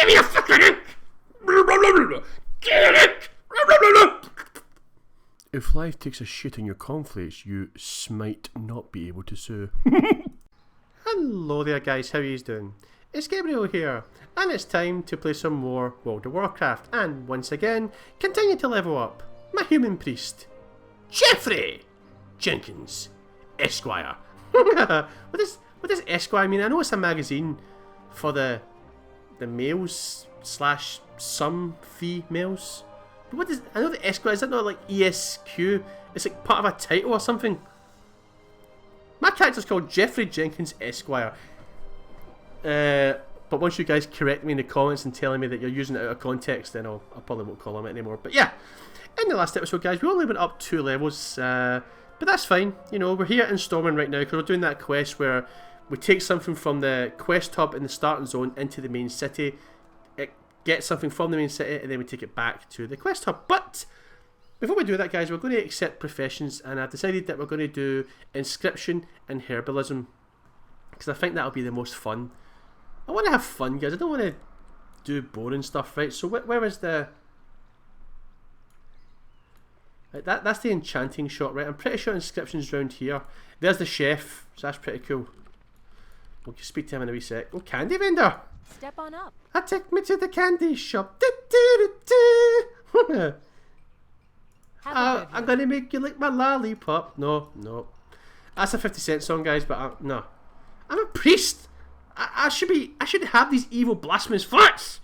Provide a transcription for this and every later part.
Give me a fucking ink! Give me ink! If life takes a shit in your cornflakes, you might not be able to sue. Hello there guys, how are you doing? It's Gabriel here, and it's time to play some more World of Warcraft, and once again, continue to level up my human priest, Jeffrey Jenkins, Esquire. What does Esquire mean? I know it's a magazine for the males slash some females. What is? I know the Esquire, is that not like ESQ? It's like part of a title or something. My character's called Jeffrey Jenkins Esquire. But once you guys correct me in the comments and telling me that you're using it out of context, then I probably won't call him it anymore. But yeah, in the last episode, guys, we only went up 2 levels, but that's fine. You know, we're here in Stormwind right now because we're doing that quest where we take something from the quest hub in the starting zone into the main city. It gets something from the main city, and then we take it back to the quest hub. But before we do that, guys, we're going to accept professions, and I've decided that we're going to do inscription and herbalism because I think that'll be the most fun. I want to have fun, guys. I don't want to do boring stuff, right? So where is the... Right, that's the enchanting shot, right? I'm pretty sure inscription's round here. There's the chef, so that's pretty cool. We'll speak to him in a wee sec. Oh, candy vendor! Step on up. Take me to the candy shop. I'm gonna make you lick my lollipop. No. That's a 50 Cent song, guys, but no. I'm a priest! I should have these evil blasphemous thoughts.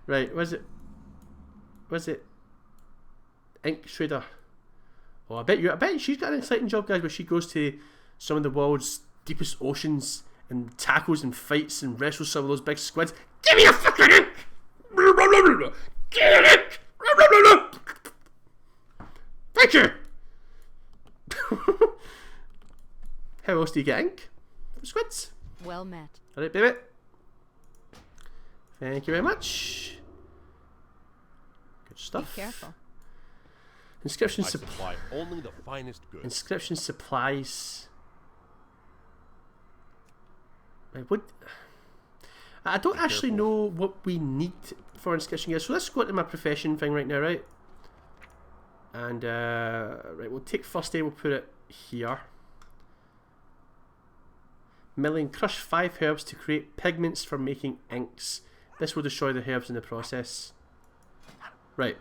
Right, where's it? Ink Trader. Oh, I bet she's got an exciting job, guys, where she goes to some of the world's deepest oceans and tackles and fights and wrestles some of those big squids. Give me a fucking ink! Give me ink! Thank you! How else do you get ink? Squids? Well met. Alright, baby. Thank you very much. Good stuff. Be careful. Inscription supply only the finest goods. Inscription supplies. Right, what? I don't actually know what we need for inscription, guys. So let's go into my profession thing right now, right? And right, we'll take first aid. We'll put it here. Milling, crush 5 herbs to create pigments for making inks. This will destroy the herbs in the process. Right.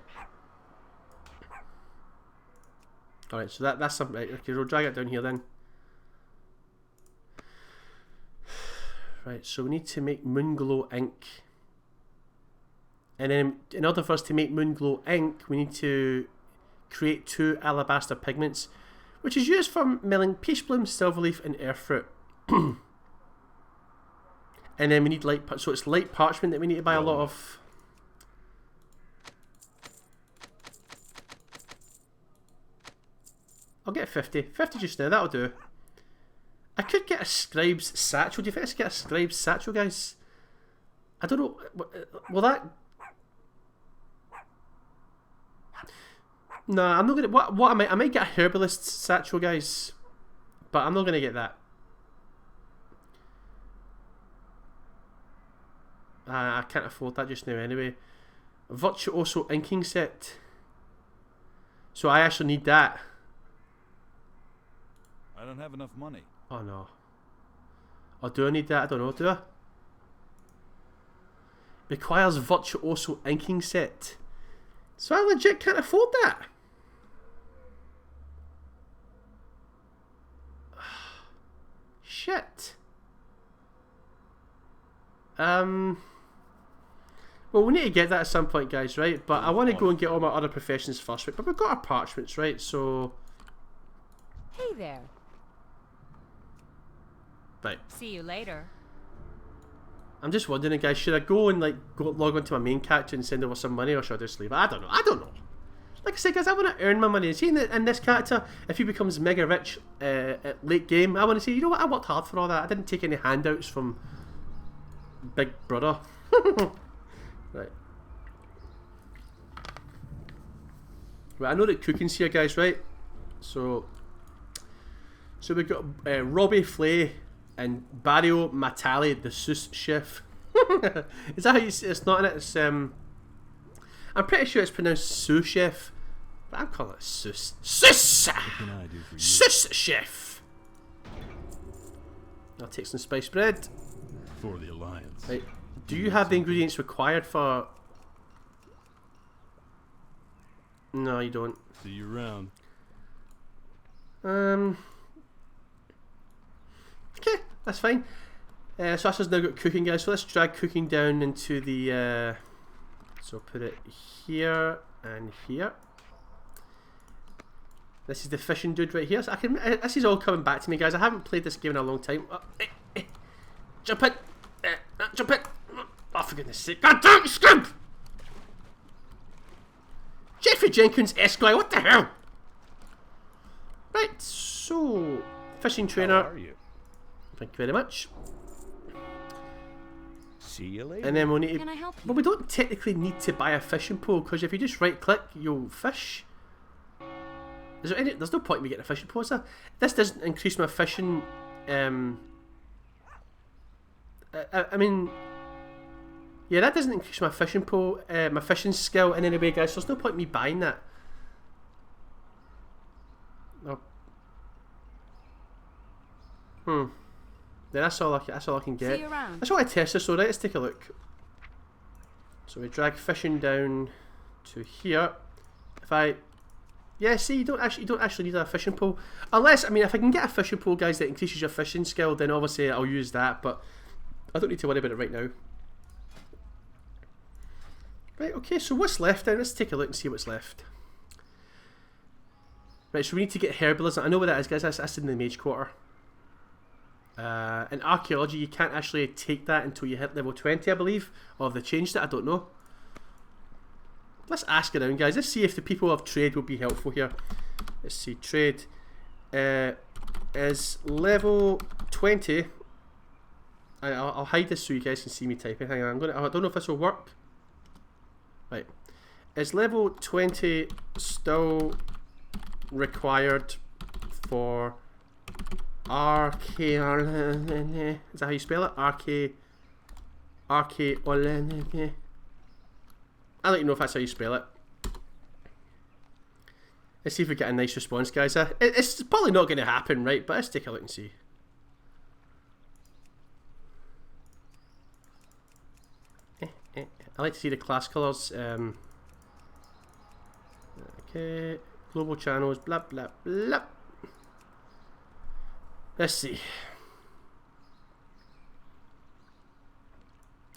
Alright, so that's something. Right, okay, we'll drag it down here then. Right, so we need to make Moonglow ink. And then, in order for us to make Moonglow ink, we need to create 2 alabaster pigments, which is used for milling peach bloom, silverleaf, and earthfruit. And then we need light, so it's light parchment that we need to buy a lot of. I'll get 50 just now, that'll do. I could get a scribe's satchel. Do you think I should get a scribe's satchel, guys? I don't know, will that... No, I'm not gonna, what I might get a herbalist's satchel, guys, but I'm not gonna get that. I can't afford that just now anyway. Virtuoso inking set. So I actually need that. I don't have enough money. Oh no. Or do I need that? I don't know, do I? Requires virtuoso inking set. So I legit can't afford that. Shit. Well, we need to get that at some point, guys, right? But I want to go and get all my other professions first, right? But we've got our parchments, right? So... Hey there. Right. See you later. I'm just wondering, guys, should I go and, like, log onto my main character and send over some money, or should I just leave it? I don't know. Like I said, guys, I want to earn my money. See, in this character, if he becomes mega rich at late game, I want to say, you know what, I worked hard for all that. I didn't take any handouts from Big Brother. Right. Right, I know that cooking's here, guys, right? So we've got Robbie Flay and Barrio Matali, the sous chef. Is that how you say it's not in it? It's I'm pretty sure it's pronounced sous chef, but I'm calling it sous. Sous! What can I do for you? Sous chef! I'll take some spice bread. For the Alliance. Right. Do you have the ingredients required for... No, you don't. See you around. Okay, that's fine. So that's us now got cooking, guys. So let's drag cooking down into the... so put it here and here. This is the fishing dude right here. So this is all coming back to me, guys. I haven't played this game in a long time. Jump in! Jump in! Oh, for goodness sake. God damn it, scrimp! Jeffrey Jenkins, Esquire, what the hell? Right, so... Fishing trainer. How are you? Thank you very much. See you later. And then we'll need to... Can I help you? Well, we don't technically need to buy a fishing pole, because if you just right click, you'll fish. Is there any... There's no point in me getting a fishing pole, is there? This doesn't increase my fishing... I mean... Yeah, that doesn't increase my fishing pole, my fishing skill in any way, guys, so there's no point in me buying that. Oh. Yeah, that's all I can get. See you around. I just want to test this, so right, let's take a look. So we drag fishing down to here. If I... Yeah, see, you don't actually need a fishing pole. Unless, I mean, if I can get a fishing pole, guys, that increases your fishing skill, then obviously I'll use that, but I don't need to worry about it right now. Right, okay, so what's left then? Let's take a look and see what's left. Right, so we need to get herbalism. I know what that is, guys. That's in the mage quarter. In archaeology, you can't actually take that until you hit level 20, I believe. Or have they changed it? I don't know. Let's ask around, guys. Let's see if the people of trade will be helpful here. Let's see, trade is level 20. I'll hide this so you guys can see me typing. Hang on, I don't know if this will work. Right, is level 20 still required for RK? Is that how you spell it? RK. I don't even know if that's how you spell it. Let's see if we get a nice response, guys. It's probably not going to happen, right? But let's take a look and see. I like to see the class colours. Okay, global channels, blah blah blah. Let's see.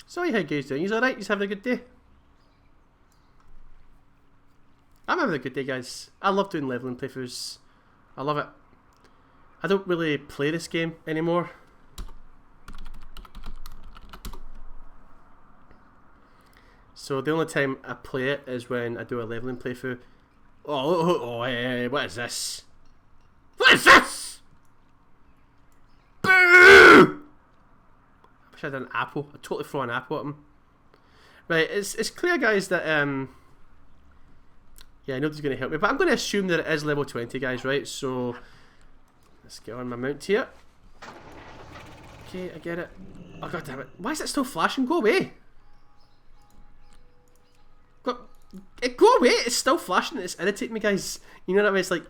Sorry, how you guys doing? He's alright? He's having a good day? I'm having a good day, guys. I love doing leveling playthroughs. I love it. I don't really play this game anymore. So the only time I play it is when I do a leveling playthrough. Hey, what is this? What is this? Boo! I wish I had an apple. I'd totally throw an apple at him. Right, it's clear, guys, that yeah, nobody's going to help me, but I'm going to assume that it is level 20, guys, right? So let's get on my mount here. Okay, I get it. Oh, god damn it. Why is it still flashing? Go away. Go away! It's still flashing. It's irritating me, guys. You know that way? It's like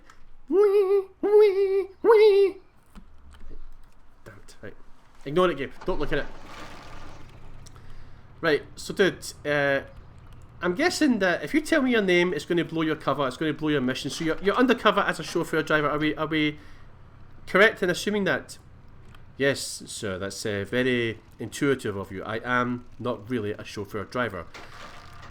wee wee wee. Damn it! Right, ignore it, Gabe. Don't look at it. Right. So, dude, I'm guessing that if you tell me your name, it's going to blow your cover. It's going to blow your mission. So you're undercover as a chauffeur driver. Are we correct in assuming that? Yes, sir. That's very intuitive of you. I am not really a chauffeur driver.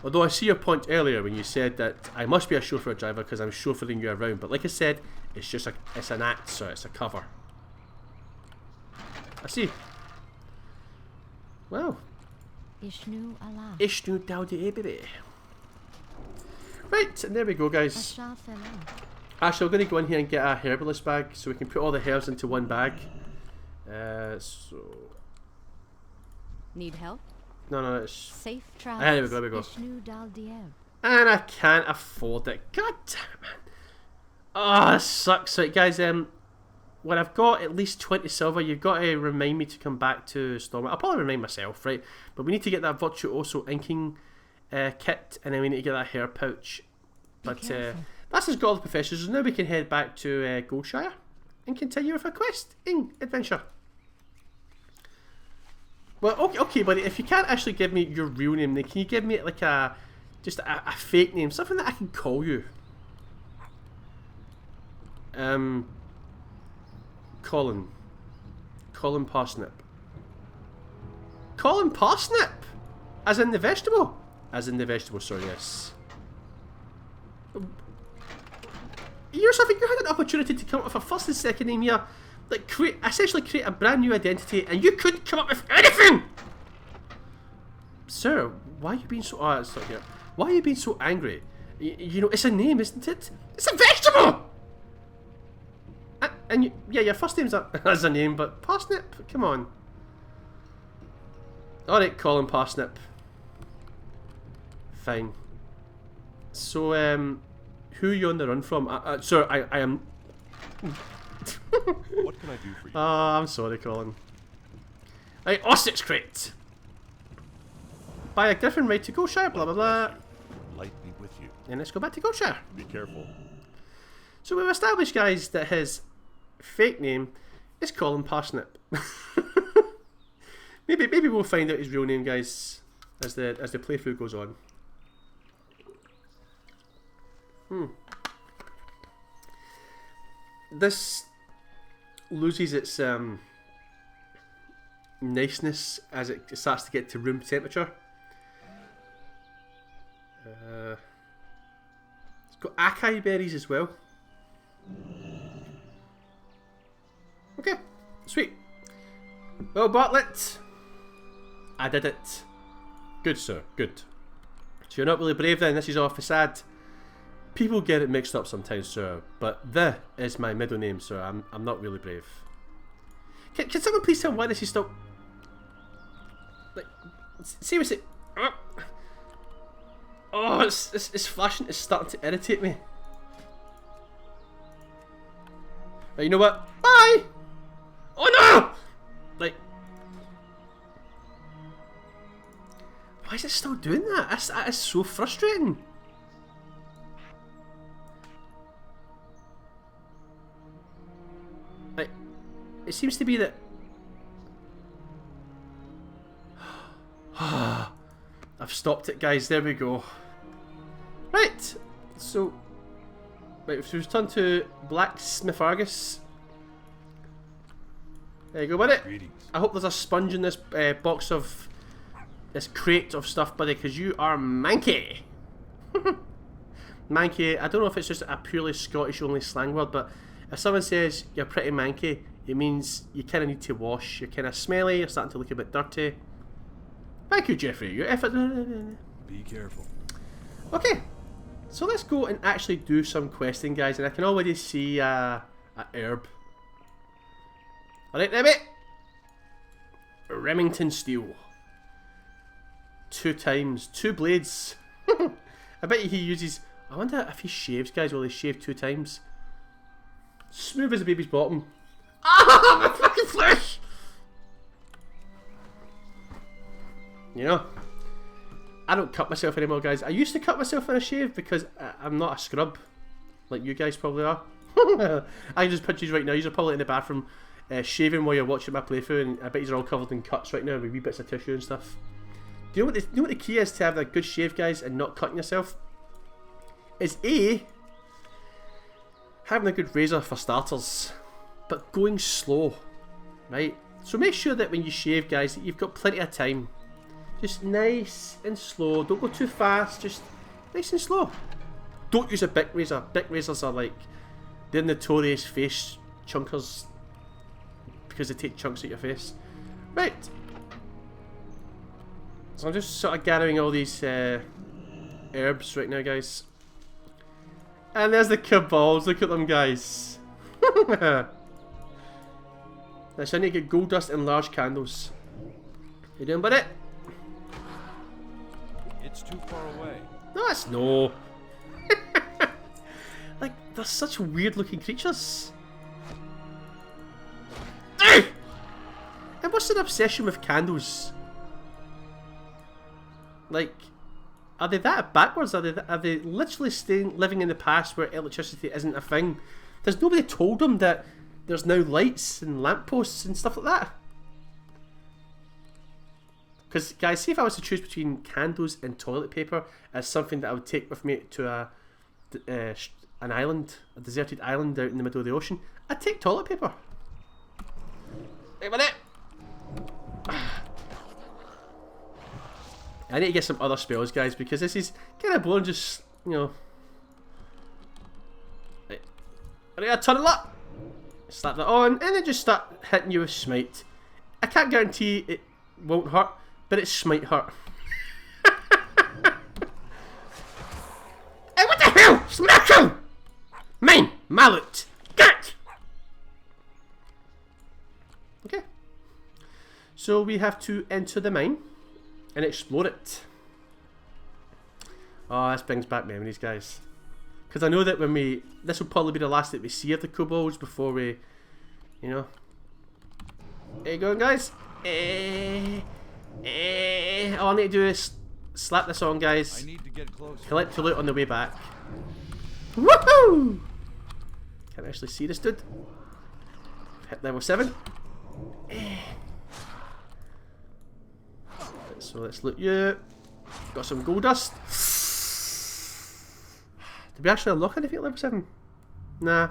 Although I see your point earlier when you said that I must be a chauffeur driver because I'm chauffeuring you around. But like I said, it's just it's an act, sir. It's a cover. I see. Well. Ishnu Allah. Ishnu Daudi baby. Right, and there we go, guys. Actually, we're going to go in here and get a herbalist bag so we can put all the herbs into one bag. So. Need help? No, it's... Safe travels. There we go, there we go. Ishnu Daldiel. And I can't afford it. God damn it, man. Oh, that sucks. Right, guys, when I've got at least 20 silver, you've got to remind me to come back to Storm. I'll probably remind myself, right? But we need to get that Virtuoso inking kit, and then we need to get that hair pouch. But that's as got all the professors. Now we can head back to Goldshire and continue with our questing adventure. Well, okay, buddy. If you can't actually give me your real name, then can you give me like just a fake name, something that I can call you? Colin Parsnip. Colin Parsnip, as in the vegetable. Sorry, yes. You had an opportunity to come up with a first and second name here, like essentially create a brand new identity, and you couldn't come up with anything. Sir, why are you being so? Oh, it's not here. Why are you being so angry? You know, it's a name, isn't it? It's a vegetable. And yeah, your first name's as a name, but Parsnip, come on. All right, Colin Parsnip. Fine. So, who are you on the run from? Sir, I am... What can I do for you? Oh, I'm sorry, Colin. Right, Ostrich Crate. Buy a griffin right to Goldshire, blah, blah, blah. Light me with you. And let's go back to Goldshire. Be careful. So we've established, guys, that his fake name is Colin Parsnip. maybe we'll find out his real name, guys, as the playthrough goes on. This loses its niceness as it starts to get to room temperature. It's got acai berries as well. Okay, sweet. Well, Bartlett, I did it. Good, sir, good. So you're not really brave then, this is all facade. People get it mixed up sometimes, sir, but the is my middle name, sir. I'm not really brave. Can someone please tell me why this is still... Like, seriously. Oh, it's flashing, it's starting to irritate me. Right, you know what? Bye! Oh no! Like... Why is it still doing that? That is so frustrating. Like, it seems to be that... I've stopped it, guys. There we go. Right. So... Right, so we've turned to Blacksmith Argus. There you go, buddy. Greetings. I hope there's a sponge in this box of... This crate of stuff, buddy, because you are manky. Manky, I don't know if it's just a purely Scottish only slang word, but if someone says you're pretty manky, it means you kind of need to wash. You're kind of smelly, you're starting to look a bit dirty. Thank you, Jeffrey. Your effort. Be careful. Okay, so let's go and actually do some questing, guys, and I can already see a herb. Alright, Rebby. Remington steel. 2 times, 2 blades. I bet he uses... I wonder if he shaves, guys. Will he shave 2 times? Smooth as a baby's bottom. Ah, my fucking flesh! You know, I don't cut myself anymore, guys. I used to cut myself in a shave because I'm not a scrub, like you guys probably are. I can just picture you right now. You're probably in the bathroom shaving while you're watching my playthrough, and I bet you're all covered in cuts right now with wee bits of tissue and stuff. Do you know what the key is to have a good shave, guys, and not cutting yourself? Is A, having a good razor for starters, but going slow, right? So make sure that when you shave, guys, that you've got plenty of time. Just nice and slow. Don't go too fast. Just nice and slow. Don't use a big razor. Big razors are like, they're notorious face chunkers because they take chunks at your face. Right. So I'm just sort of gathering all these herbs right now, guys. And there's the cabals. Look at them, guys. Now, so I need to get gold dust and large candles. You doing, buddy? It's too far away. No, it's no. Like, they're such weird looking creatures. what's their obsession with candles? Like, are they that backwards? Are they literally living in the past where electricity isn't a thing? There's nobody told them that there's now lights and lampposts and stuff like that. Because, guys, see if I was to choose between candles and toilet paper as something that I would take with me to an island, a deserted island out in the middle of the ocean, I'd take toilet paper. Wait a minute. I need to get some other spells, guys, because this is kind of boring. Just, you know. Right. I need to turn it up. Slap that on, and then just start hitting you with smite. I can't guarantee it won't hurt, but it might hurt. Hey, what the hell? Smack him! Mine! Mallet! Get! Okay. So we have to enter the mine and explore it. Oh, this brings back memories, guys. Because I know that when this will probably be the last that we see of the kobolds before we, you know. There you go, guys. All I need to do is slap this on, guys. I need to get closer. Collect your loot on the way back. Woohoo! Can't actually see this dude. Hit level 7. So let's loot you. Got some gold dust. Did we actually unlock anything at level 7? Nah.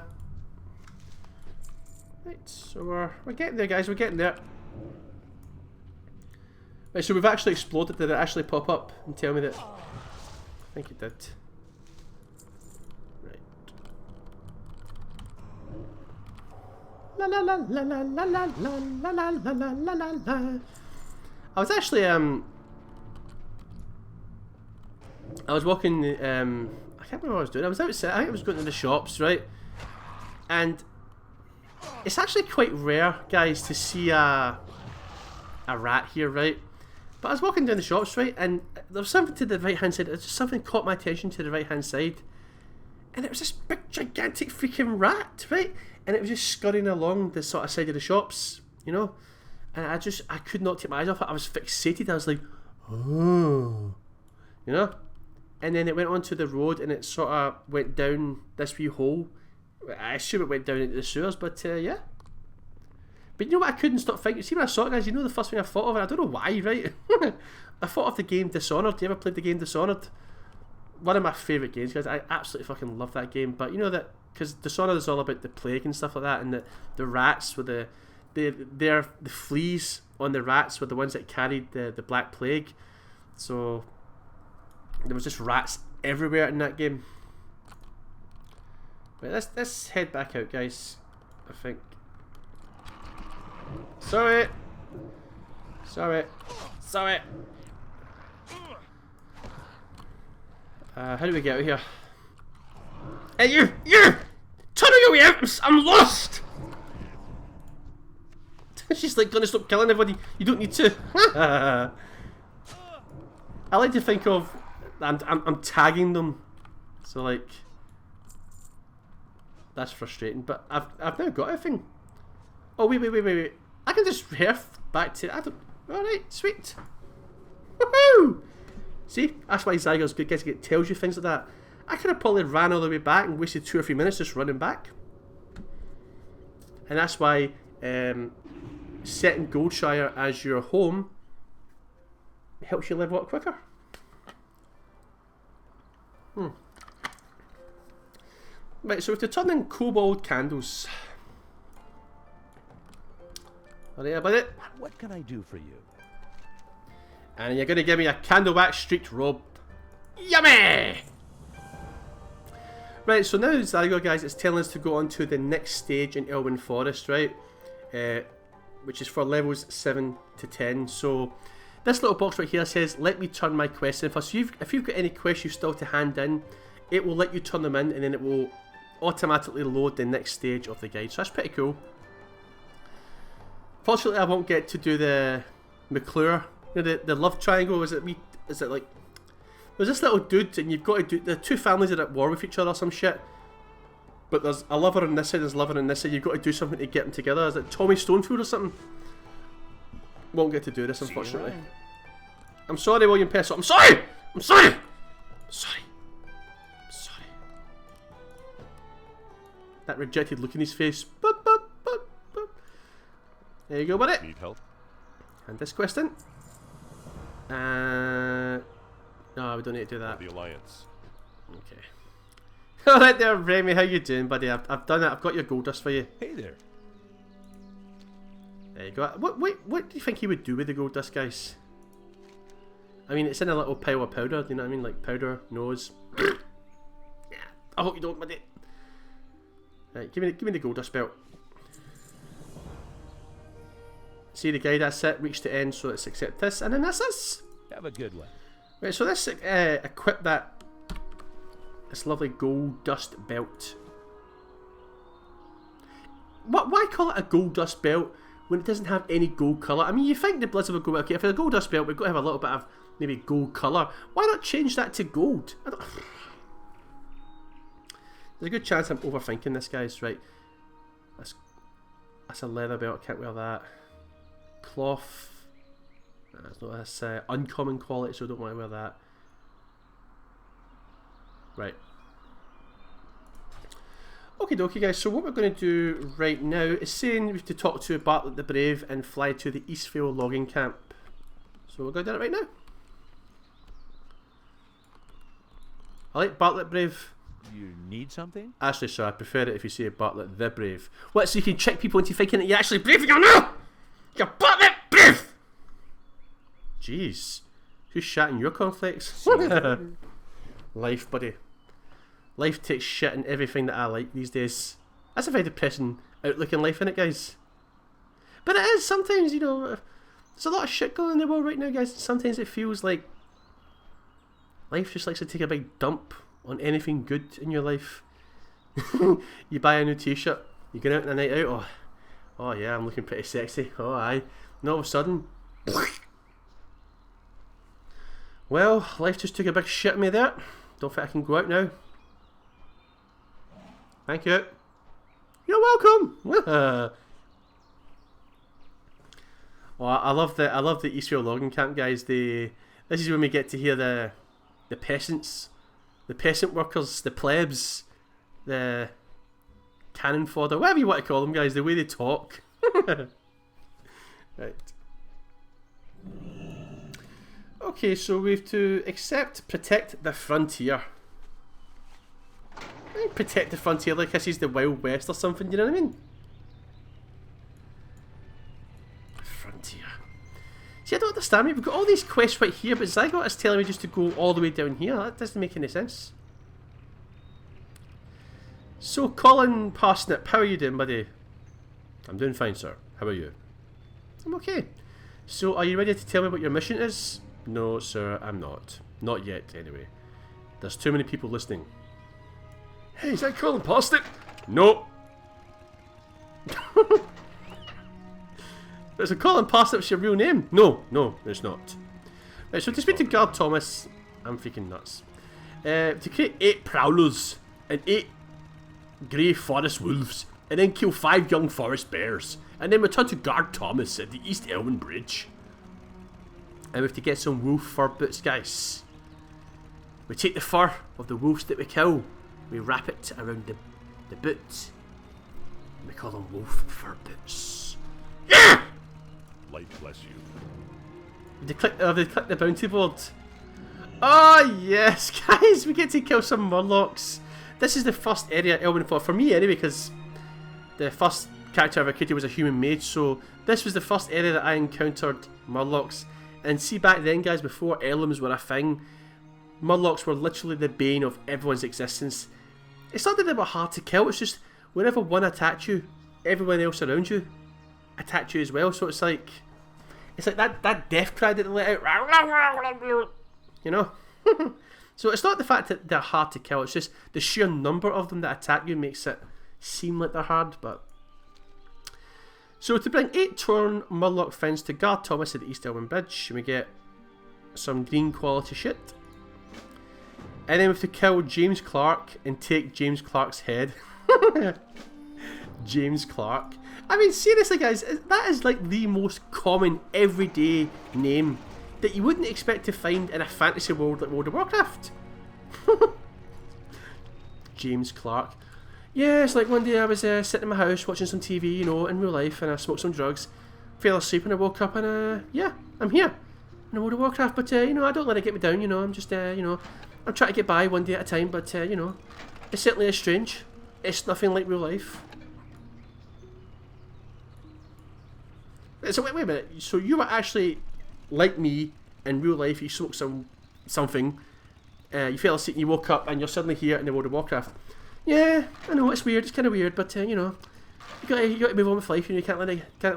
Right, so we're getting there, guys. We're getting there. Right, so we've actually explored it. Did it actually pop up and tell me that? I think it did. Right. La la la la la la la la la la la la la la. I was actually I was walking I can't remember what I was doing. I was outside. I think I was going to the shops, right? And it's actually quite rare, guys, to see a rat here, right? But I was walking down the shops, right, and there was something to the right hand side. Just something caught my attention to the right hand side, and it was this big, gigantic freaking rat, right? And it was just scurrying along the sort of side of the shops, you know. And I could not take my eyes off it. I was fixated. I was like, oh, you know. And then it went onto the road, and it sort of went down this wee hole. I assume it went down into the sewers, but yeah. But you know what I couldn't stop thinking? See when I saw it, guys, you know the first thing I thought of, and I don't know why, right? I thought of the game Dishonored. Do you ever played the game Dishonored? One of my favourite games, guys. I absolutely fucking love that game. But you know that, because Dishonored is all about the plague and stuff like that, and the rats were the fleas on the rats were the ones that carried the Black Plague. So there was just rats everywhere in that game. Right, let's head back out, guys. I think. Sorry. How do we get out of here? Hey, you! Turn your way out! I'm lost! She's like gonna stop killing everybody. You don't need to. I like to think of I'm tagging them, so like that's frustrating. But I've now got everything. Oh wait! I can just herf back to. Alright, sweet. Woohoo! See, that's why Zygo's good. It tells you things like that. I could have probably ran all the way back and wasted 2 or 3 minutes just running back. And that's why setting Goldshire as your home helps you level up quicker. Right, so we have to turn in kobold candles. Alright about it. What can I do for you? And you're going to give me a candlewax streaked robe. Yummy! Right, so now Zygo, guys, it's telling us to go on to the next stage in Elwyn Forest, right? Which is for levels 7 to 10. So this little box right here says, let me turn my quests in first. So if you've got any quests you still to hand in, it will let you turn them in, and then it will automatically load the next stage of the guide. So that's pretty cool. Fortunately, I won't get to do the McClure. You know, the love triangle. Is it like there's this little dude, and you've got to do the two families are at war with each other or some shit. But there's a lover on this side, there's a lover on this side. You've got to do something to get them together. Is it Tommy Stonefield or something? won't get to do this, unfortunately. around. I'm sorry, William Pesso. I'm sorry! I'm sorry! I'm sorry. I'm sorry. That rejected look in his face. Boop, boop, boop, boop. There you go, buddy. Need help? And this question. No, we don't need to do that. The Alliance. Okay. Alright there, Remy. How you doing, buddy? I've done it. I've got your gold dust for you. Hey there. There you go. What do you think he would do with the gold dust, guys? I mean, it's in a little pile of powder, do you know what I mean? Like powder, nose. Yeah, I hope you don't, buddy. Right, give me the gold dust belt. See the guy, that's it, reach the end, so let's accept this, and then that's us. Have a good one. Right, so let's equip this lovely gold dust belt. Why call it a gold dust belt when it doesn't have any gold colour? I mean, you think the Blizzard would go, okay, for the gold dust belt, we've got to have a little bit of maybe gold colour. Why not change that to gold? There's a good chance I'm overthinking this, guys. Right, that's a leather belt. I can't wear that. Cloth. That's not this uncommon quality, so I don't want to wear that. Right. Okie dokie, guys. So what we're going to do right now is saying we have to talk to Bartlett the Brave and fly to the Eastvale logging camp. So we're going to do it right now. I like Bartlett Brave. You need something? Actually, sir, I prefer it if you say Bartlett the Brave. What, so you can trick people into thinking that you're actually brave and you're not? You're Bartlett Brave! Jeez. Who's shatting your cornflakes? Life, buddy. Life takes shit in everything that I like these days. That's a very depressing outlook in life, innit, guys? But it is sometimes, you know, there's a lot of shit going on in the world right now, guys. Sometimes it feels like life just likes to take a big dump on anything good in your life. You buy a new t-shirt, you go out on a night out, oh yeah, I'm looking pretty sexy, oh aye. And all of a sudden, well, life just took a big shit at me there. Don't think I can go out now. Thank you. You're welcome. Oh, I love the Eastvale logging camp, guys. This is when we get to hear the peasants, the peasant workers, the plebs, the cannon fodder, whatever you want to call them, guys. The way they talk. Right. Okay, so we have to protect the frontier. Protect the frontier like this is the Wild West or something, you know what I mean? Frontier. See, I don't understand, mate. We've got all these quests right here, but Zygot is telling me just to go all the way down here. That doesn't make any sense. So, Colin Parsnip, how are you doing, buddy? I'm doing fine, sir. How are you? I'm okay. So, are you ready to tell me what your mission is? No, sir, I'm not. Not yet, anyway. There's too many people listening. Hey, is that Colin Parsnip? No. Is it Colin Parsnip's your real name? No, it's not. Right, so to speak to Guard Thomas, I'm freaking nuts. To create 8 prowlers and 8 grey forest wolves, and then kill 5 young forest bears, and then return to Guard Thomas at the East Elwyn Bridge. And we have to get some wolf fur boots, guys. We take the fur of the wolves that we kill, we wrap it around the boots, and we call them wolf fur boots. Yeah! Light bless you. They click the bounty board. Oh yes, guys, we get to kill some murlocs. This is the first area Elwyn fought, for me anyway, because the first character I ever created was a human mage, so this was the first area that I encountered murlocs. And see, back then, guys, before heirlooms were a thing, murlocs were literally the bane of everyone's existence. It's not that they were hard to kill, it's just whenever one attacked you, everyone else around you attacked you as well. So it's like that death cry that they let out, you know. So it's not the fact that they're hard to kill, it's just the sheer number of them that attack you makes it seem like they're hard. But so to bring 8 torn murloc friends to Guard Thomas at the East Elwyn Bridge, we get some green quality shit. And then we have to kill James Clark and take James Clark's head. James Clark. I mean, seriously, guys, that is like the most common everyday name that you wouldn't expect to find in a fantasy world like World of Warcraft. James Clark. Yeah, it's like one day I was sitting in my house watching some TV, you know, in real life, and I smoked some drugs, fell asleep, and I woke up, and yeah, I'm here in World of Warcraft. But you know, I don't let it get me down. You know, I'm just you know, I'm trying to get by one day at a time. But you know, it certainly is strange. It's nothing like real life. So wait a minute. So you were actually like me in real life. You smoked something. You fell asleep and you woke up and you're suddenly here in the World of Warcraft. Yeah, I know it's weird. It's kind of weird, but you know, you got to move on with life. You know, you can't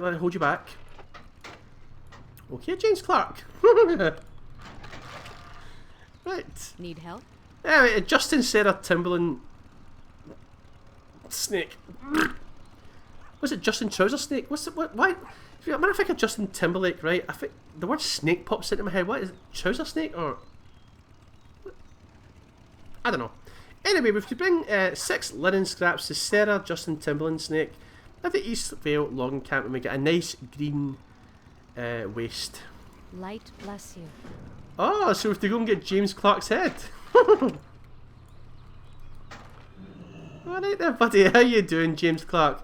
let it hold you back. Okay, James Clark. Right. Need help? Anyway, Justin Sarah Timberland Snake. Was it Justin Trouser Snake? What's it? Why? When I think of Justin Timberlake, right? I think the word snake pops into my head. What is it? Trouser Snake or? I don't know. Anyway, we could bring 6 linen scraps to Sarah Justin Timberland Snake at the East Vale logging camp, and we get a nice green waste. Light bless you. Oh, so we have to go and get James Clark's head. Alright there, buddy. How you doing, James Clark?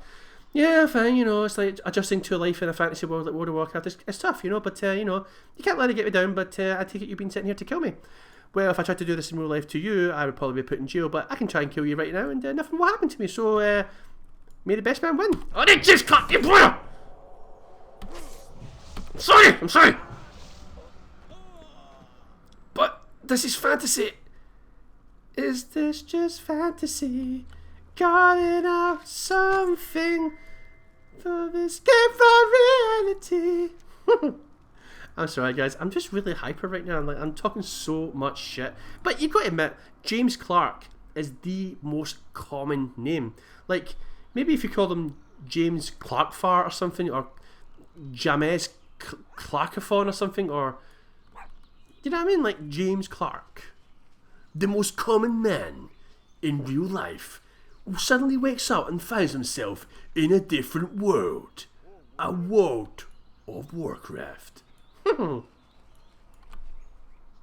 Yeah, fine, you know, it's like adjusting to a life in a fantasy world like World of Warcraft. It's tough, you know, but, you know, you can't let it get me down, but I take it you've been sitting here to kill me. Well, if I tried to do this in real life to you, I would probably be put in jail, but I can try and kill you right now, and nothing will happen to me, so, may the best man win. Oh, they just cut the player! I'm sorry! But this is fantasy. Is this just fantasy? Got enough something for escape from reality. I'm sorry, guys. I'm just really hyper right now. I'm talking so much shit. But you've got to admit, James Clark is the most common name. Like, maybe if you call him James Clarkfar or something, or James Clarkathon or something, or you know what I mean? Like James Clark, the most common man in real life, who suddenly wakes up and finds himself in a different world. A world of Warcraft.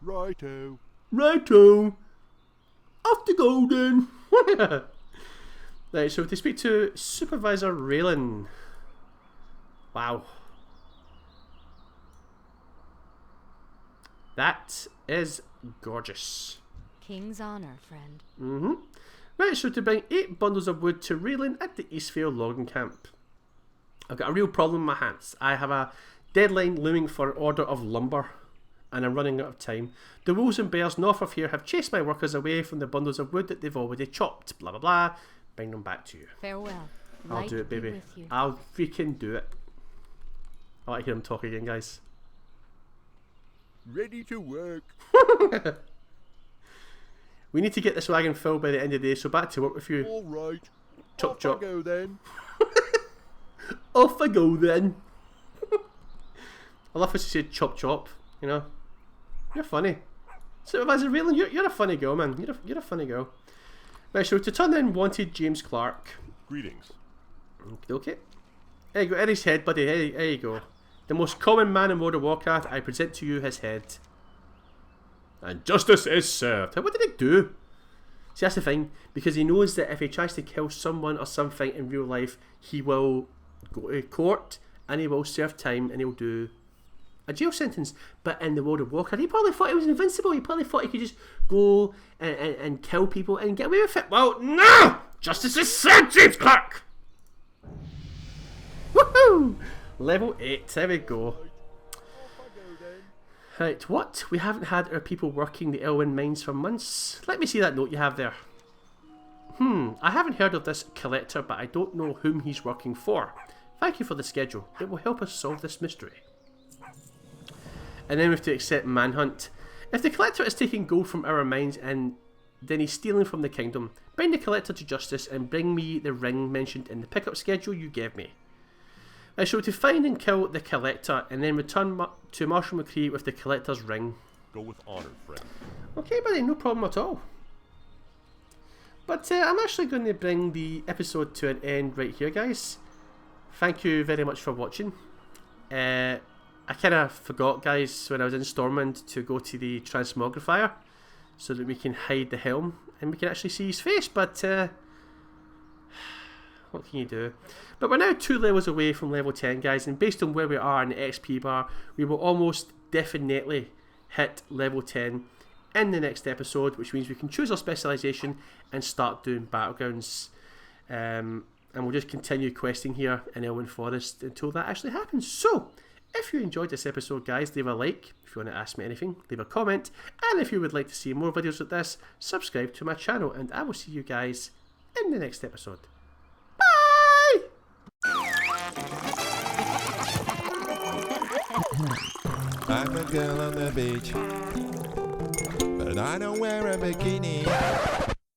Righto. Off to go then. Right, so to speak to Supervisor Raylan. Wow. That is gorgeous. King's honor, friend. Mm-hmm. Right, so to bring 8 bundles of wood to Raylan at the Eastvale logging camp. I've got a real problem in my hands. I have a deadline looming for an order of lumber, and I'm running out of time. The wolves and bears north of here have chased my workers away from the bundles of wood that they've already chopped. Blah, blah, blah. Bring them back to you. Farewell. I'll Light do it, be baby. with you. I'll freaking do it. I like to hear him talk again, guys. Ready to work. We need to get this wagon filled by the end of the day, so back to work with you. All right. Chop, Off chop. I go then. Off I go then. I love what you said, chop chop, you know. You're funny. Supervisor Raylan, you're a funny girl, man. You're a funny girl. Right, so to turn in wanted James Clark. Greetings. Okay. There you go, Eddie's head, buddy. There you go. The most common man in World of Warcraft, I present to you his head. And justice is served. What did he do? See, that's the thing. Because he knows that if he tries to kill someone or something in real life, he will go to court and he will serve time and he'll do a jail sentence. But in the World of Warcraft, he probably thought he was invincible. He probably thought he could just go and kill people and get away with it. Well, no! Justice is served, James Clark! Woohoo! Level 8, there we go. Off I go then. Right, what? We haven't had our people working the Elwyn mines for months. Let me see that note you have there. I haven't heard of this collector, but I don't know whom he's working for. Thank you for the schedule. It will help us solve this mystery. And then we have to accept Manhunt. If the collector is taking gold from our mines and then he's stealing from the kingdom, bring the collector to justice and bring me the ring mentioned in the pickup schedule you gave me. So to find and kill the collector and then return to Marshal McCree with the collector's ring. Go with honor, friend. Okay, buddy, no problem at all. But I'm actually going to bring the episode to an end right here, guys. Thank you very much for watching. I kind of forgot, guys, when I was in Stormwind to go to the transmogrifier so that we can hide the helm and we can actually see his face, but what can you do? But we're now 2 levels away from level 10, guys, and based on where we are in the XP bar, we will almost definitely hit level 10 in the next episode, which means we can choose our specialisation and start doing battlegrounds. And we'll just continue questing here in Elwyn Forest until that actually happens. So, if you enjoyed this episode, guys, leave a like. If you want to ask me anything, leave a comment. And if you would like to see more videos like this, subscribe to my channel. And I will see you guys in the next episode. Bye! I'm a girl on the beach, but I don't wear a bikini.